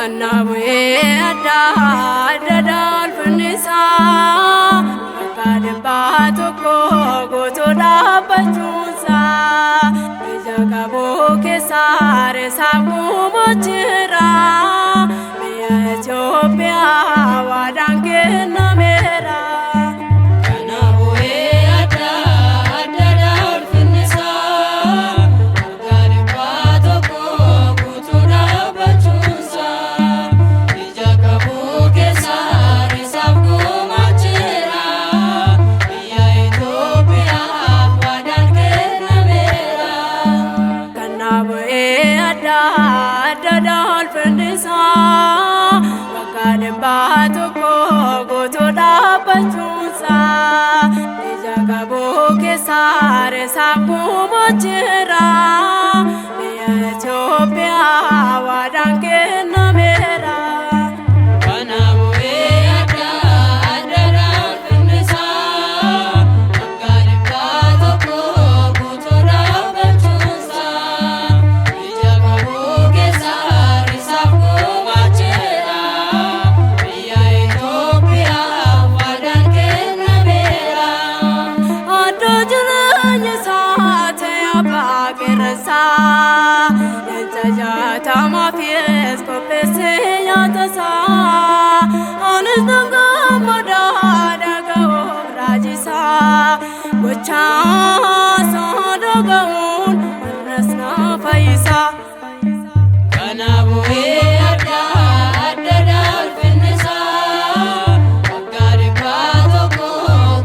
Kanabu'ee adda dolfinisaa akka dhibbaa tokko guutuu dhaabbachuusaa ija qabuu keessaa reessaa guumoo jira biyya Itoophiyaa waadaan kennameera. Baatoko guutuu dhaabbachuusaa ija qabuu keessaa reessaa guumoo jira biyya Itoophiyaa waadaan kennameera. Tamaafis qopheessee nyaatasaa anis dangammadaa dhaga'uuf raajisaa gochaa soodoga'uun warras na fayyisaa. Kanabu'ee adda dolfinisaa akka dhibbaa tokko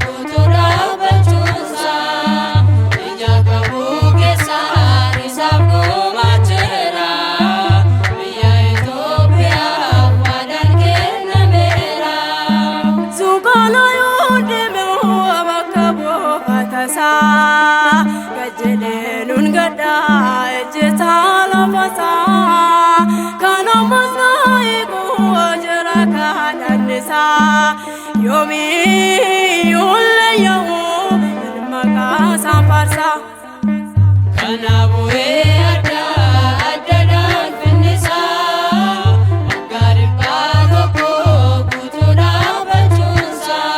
guutuu dhaabbachuusaa ija qabuu keessaa reessaaf guumaa jira. Gajeeluun gaddaa ejjetaa lafasaa kan ammas na eeguu jira kadhannisaa yoomiyyuu leeyyaa'uu ilma kaasaan faarsaa. Kanabu'ee adda dolfinisaa akka dhibbaa tokko guutuu dhaabbachuusaa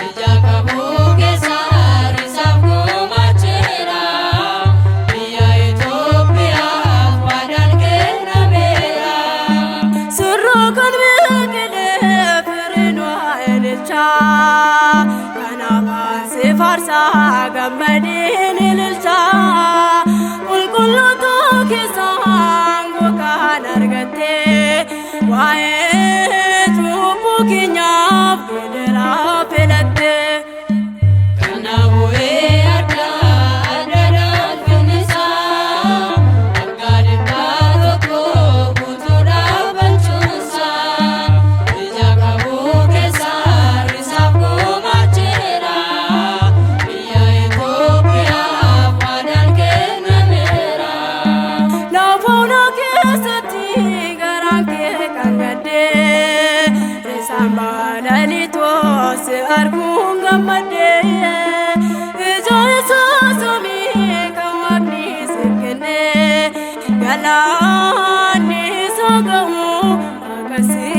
ija qabuu keessaa reessaaf guumaa jira biyya Itoophiyaa waadaan kennameera. Sirroo kan biqilee firiin waa ililchaa kanaaf ansi faarsaa gammadiin ililchaa qulqulluutu keessaan gogaan argattee waa'ee cubbuu keenyaaf gidiraa filattee. Kanabu'ee adda dolfinisaa akka dhibbaa tokko guutuu dhaabbachuusaa ija qabuu keessaa reessaaf guumaa jira biyya Itoophiyaa waadaan kennameera. Laafoona keessatti garaan kee kan gaddee reessaan balaliitoo si arguun gammadee ija isaa samii kan waaqni siif kennee galaanni isa ga'uu akkasii.